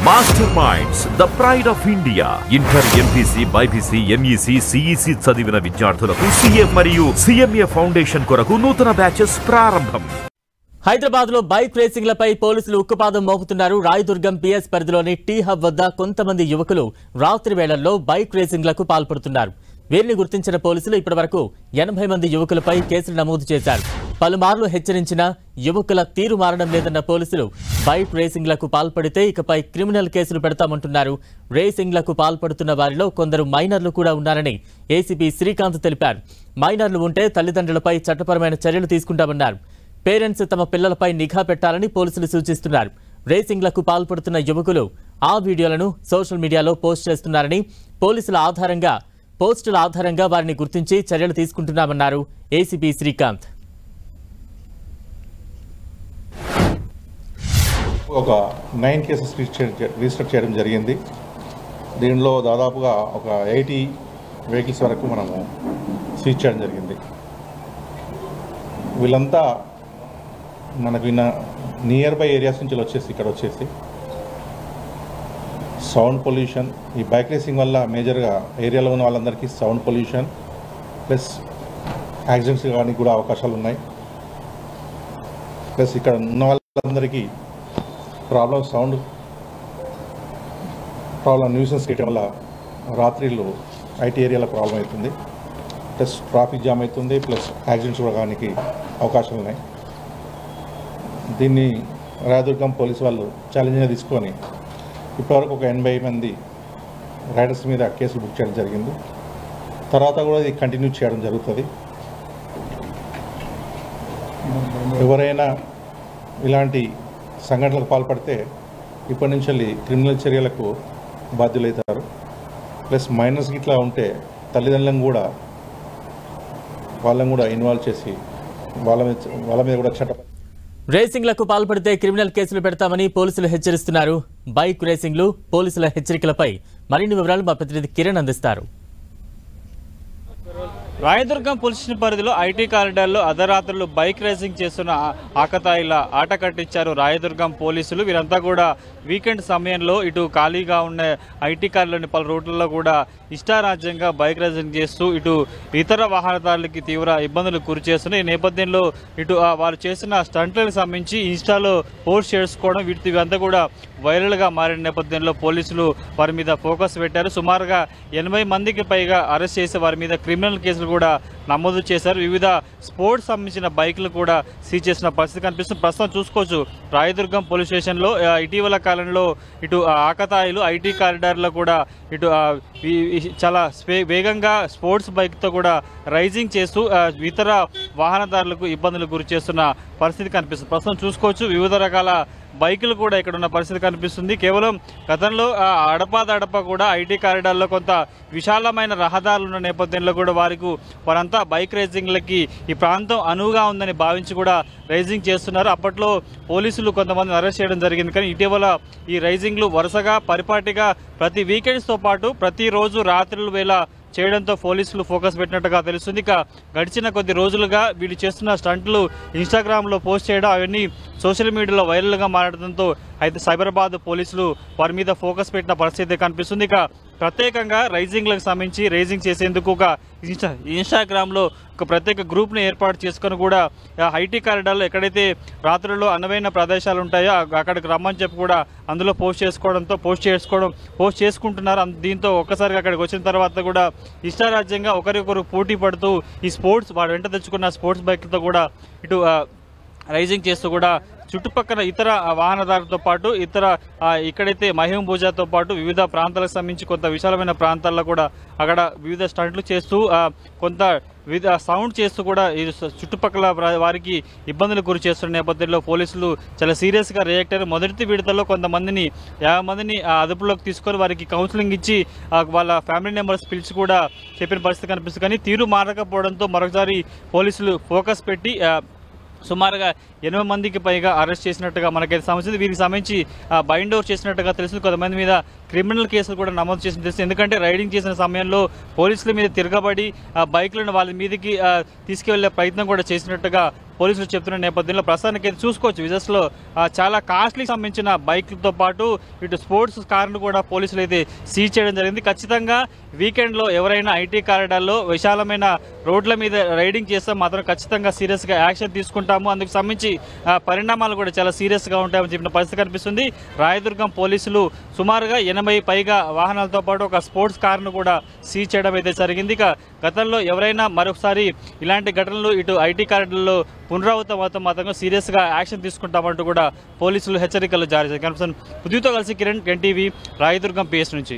Master minds the pride of India. Inter, MPC, BiPC, MEC, CEC చదివిన విద్యార్థులకు CA మరియు CMA foundation కొరకు నూతన బ్యాచెస్ ప్రారంభం. హైదరాబాద్ లో బైక్ రేసింగ్లపై పోలీసులు ఉక్కుపాదం మోపుతున్నారు. రాయదుర్గం పిఎస్ పరిధిలోని టీ హబ్ వద్ద కొంతమంది యువకులు రాత్రి వేళల్లో బైక్ రేసింగ్లకు పాల్పడుతున్నారు. వీరిని గుర్తించిన పోలీసులు ఇప్పటివరకు 80 మంది యువకులపై కేసులు నమోదు చేశారు. పలుమార్లు హెచ్చరించిన యువకుల తీరు మారడం లేదన్న పోలీసులు బైక్ రేసింగ్లకు పాల్పడితే ఇకపై క్రిమినల్ కేసులు పెడతామంటున్నారు. రేసింగ్లకు పాల్పడుతున్న వారిలో కొందరు మైనర్లు కూడా ఉన్నారని ఏసీపీ శ్రీకాంత్ తెలిపారు. మైనర్లు ఉంటే తల్లిదండ్రులపై చట్టపరమైన చర్యలు తీసుకుంటామన్నారు. పేరెంట్స్ తమ పిల్లలపై నిఘా పెట్టాలని పోలీసులు సూచిస్తున్నారు. రేసింగ్లకు పాల్పడుతున్న యువకులు ఆ వీడియోలను సోషల్ మీడియాలో పోస్ట్ చేస్తున్నారని, పోస్టుల ఆధారంగా వారిని గుర్తించి చర్యలు తీసుకుంటున్నామన్నారు ఏసీపీ శ్రీకాంత్. ఒక 9 కేసెస్ రిజిస్టర్ చేయడం జరిగింది. దీనిలో దాదాపుగా ఒక 80 వెహికల్స్ వరకు మనము సీజ్ చేయడం జరిగింది. వీళ్ళంతా మనకు నియర్ బై ఏరియాస్ నుంచి ఇక్కడ వచ్చేసి సౌండ్ పొల్యూషన్, ఈ బైక్ రేసింగ్ వల్ల మేజర్గా ఏరియాలో ఉన్న వాళ్ళందరికీ సౌండ్ పొల్యూషన్ ప్లస్ యాక్సిడెంట్స్ కానీ కూడా అవకాశాలు ఉన్నాయి. ప్లస్ ఇక్కడ ఉన్న వాళ్ళందరికీ సౌండ్ ప్రాబ్లం న్యూసెన్స్ చేయడం వల్ల రాత్రిళ్ళు ఐటీ ఏరియాలో ప్రాబ్లం అవుతుంది. ప్లస్ ట్రాఫిక్ జామ్ అవుతుంది. ప్లస్ యాక్సిడెంట్స్ కూడా కానీ అవకాశాలు ఉన్నాయి. దీన్ని రాయదుర్గం పోలీసు వాళ్ళు ఛాలెంజ్గా తీసుకొని ఇప్పటివరకు ఒక 80 మంది రైడర్స్ మీద కేసులు బుక్ చేయడం జరిగింది. తర్వాత కూడా ఇది కంటిన్యూ చేయడం జరుగుతుంది. ఎవరైనా ఇలాంటి సంఘటనలకు పాల్పడితే ఇప్పటి నుంచి క్రిమినల్ చర్యలకు బాధ్యులవుతారు. ప్లస్ మైనర్స్ ఇట్లా ఉంటే తల్లిదండ్రులను కూడా వాళ్ళని కూడా ఇన్వాల్వ్ చేసి వాళ్ళ మీద కూడా చట్ట రేసింగ్లకు పాల్పడితే క్రిమినల్ కేసులు పెడతామని పోలీసులు హెచ్చరిస్తున్నారు. బైక్ రేసింగ్లు, పోలీసుల హెచ్చరికలపై మరిన్ని వివరాలు మా ప్రతినిధి కిరణ్ అందిస్తారు. రాయదుర్గం పోలీస్ స్టేషన్ పరిధిలో ఐటీ కారిడార్లో అర్ధరాత్రులు బైక్ రేసింగ్ చేస్తున్న ఆకతాయిల ఆట కట్టించారు రాయదుర్గం పోలీసులు. వీరంతా కూడా వీకెండ్ సమయంలో ఇటు ఖాళీగా ఉన్న ఐటీ కారిడార్లోని పలు రూట్లలో కూడా ఇష్టారాజ్యంగా బైక్ రేసింగ్ చేస్తూ ఇటు ఇతర వాహనదారులకి తీవ్ర ఇబ్బందులు గురి చేస్తున్నాయి. ఈ నేపథ్యంలో ఇటు వారు చేసిన స్టంట్లకు సంబంధించి ఇన్స్టాలో పోస్ట్ చేసుకోవడం వీటివంతా కూడా వైరల్గా మారిన నేపథ్యంలో పోలీసులు వారి మీద ఫోకస్ పెట్టారు. సుమారుగా 80 మందికి పైగా అరెస్ట్ చేసి వారి మీద క్రిమినల్ కేసులు కూడా నమోదు చేశారు. వివిధ స్పోర్ట్స్ సంబంధించిన బైకులు కూడా సీజ్ చేసిన పరిస్థితి కనిపిస్తుంది. ప్రస్తుతం చూసుకోవచ్చు రాయదుర్గం పోలీస్ స్టేషన్లో ఇటీవల కాలంలో ఇటు ఆకతాయిలు ఐటీ కారిడార్లో కూడా ఇటు చాలా వేగంగా స్పోర్ట్స్ బైక్తో కూడా రైజింగ్ చేస్తూ ఇతర వాహనదారులకు ఇబ్బందులు గురి చేస్తున్న పరిస్థితి కనిపిస్తుంది. ప్రస్తుతం చూసుకోవచ్చు వివిధ రకాల బైకులు కూడా ఇక్కడ ఉన్న పరిస్థితి కనిపిస్తుంది. కేవలం గతంలో అడపా కూడా ఐటీ కారిడార్లో కొంత విశాలమైన రహదారులు ఉన్న నేపథ్యంలో కూడా వారంతా బైక్ రేసింగ్లకి ఈ ప్రాంతం అనువుగా ఉందని భావించి కూడా రైజింగ్ చేస్తున్నారు. అప్పట్లో పోలీసులు కొంతమందిని అరెస్ట్ చేయడం జరిగింది. కానీ ఇటీవల ఈ రైజింగ్లు వరుసగా పరిపాటిగా ప్రతి వీకెండ్స్తో పాటు ప్రతిరోజు రాత్రుల వేళ చేయడంతో పోలీసులు ఫోకస్ పెట్టినట్టుగా తెలుస్తుంది. ఇక గడిచిన కొద్ది రోజులుగా వీళ్ళు చేస్తున్న స్టంట్లు ఇన్స్టాగ్రామ్లో పోస్ట్ చేయడం అవన్నీ సోషల్ మీడియాలో వైరల్గా మారడంతో అయితే సైబరాబాద్ పోలీసులు వారి మీద ఫోకస్ పెట్టిన పరిస్థితి కనిపిస్తుంది. ఇక ప్రత్యేకంగా రైజింగ్లకు సంబంధించి రైజింగ్ చేసేందుకు ఒక ఇన్స్టాగ్రామ్లో ఒక ప్రత్యేక గ్రూప్ను ఏర్పాటు చేసుకొని కూడా ఐటీ కారిడార్లో ఎక్కడైతే రాత్రుల్లో అనువైన ప్రదేశాలు ఉంటాయో అక్కడికి రమ్మని చెప్పి కూడా అందులో పోస్ట్ చేసుకుంటున్నారు. దీంతో ఒక్కసారిగా అక్కడికి వచ్చిన తర్వాత కూడా ఇష్టారాజ్యంగా ఒకరికొకరు పోటీ పడుతూ ఈ వాడు వెంట తెచ్చుకున్న స్పోర్ట్స్ బైక్లతో కూడా ఇటు రైజింగ్ చేస్తూ కూడా చుట్టుపక్కల ఇతర వాహనదారులతో పాటు ఇక్కడైతే మహింభూజాతో పాటు వివిధ ప్రాంతాలకు సంబంధించి కొంత విశాలమైన ప్రాంతాల్లో కూడా అక్కడ వివిధ స్టంట్లు చేస్తూ కొంత వివిధ సౌండ్ చేస్తూ కూడా చుట్టుపక్కల వారికి ఇబ్బందులు గురి చేస్తున్న నేపథ్యంలో పోలీసులు చాలా సీరియస్గా రియాక్ట్ అయ్యారు. మొదటి విడతలో కొంతమందిని 50 మందిని అదుపులోకి తీసుకొని వారికి కౌన్సిలింగ్ ఇచ్చి వాళ్ళ ఫ్యామిలీ మెంబర్స్ పిలిచి కూడా చెప్పిన పరిస్థితి కనిపిస్తుంది. కానీ తీరు మారకపోవడంతో మరొకసారి పోలీసులు ఫోకస్ పెట్టి సుమారుగా 80 మందికి పైగా అరెస్ట్ చేసినట్టుగా మనకైతే సంబంధించింది. వీరికి సంబంధించి బైండ్ ఓవర్ చేసినట్టుగా తెలుస్తుంది. కొంతమంది మీద క్రిమినల్ కేసులు కూడా నమోదు చేసిన తెలుస్తుంది. ఎందుకంటే రైడింగ్ చేసిన సమయంలో పోలీసుల మీద తిరగబడి బైక్లను వాళ్ళ మీదకి తీసుకువెళ్లే ప్రయత్నం కూడా చేసినట్టుగా పోలీసులు చెప్తున్న నేపథ్యంలో ప్రస్తుతానికి చూసుకోవచ్చు విజస్లో చాలా కాస్ట్లీకి సంబంధించిన బైక్లతో పాటు ఇటు స్పోర్ట్స్ కార్ను కూడా పోలీసులు అయితే సీజ్ చేయడం జరిగింది. ఖచ్చితంగా వీకెండ్లో ఎవరైనా ఐటీ కారిడార్లో విశాలమైన రోడ్ల మీద రైడింగ్ చేస్తే మాత్రం ఖచ్చితంగా సీరియస్గా యాక్షన్ తీసుకుంటాము. అందుకు సంబంధించి పరిణామాలు కూడా చాలా సీరియస్గా ఉంటాయని చెప్పిన పరిస్థితి కనిపిస్తుంది. రాయదుర్గం పోలీసులు సుమారుగా 80 పైగా వాహనాలతో పాటు ఒక స్పోర్ట్స్ కార్ను కూడా సీజ్ చేయడం అయితే జరిగింది. ఇక గతంలో ఎవరైనా మరొకసారి ఇలాంటి ఘటనలు ఇటు ఐటీ కారిడార్లో పునరావృతం మాత్రం సీరియస్గా యాక్షన్ తీసుకుంటామంటూ కూడా పోలీసులు హెచ్చరికలు జారీ చేశారు. పృథ్వీతో కలిసి కిరణ్, ఎన్టీవీ, రాయదుర్గం PS నుంచి.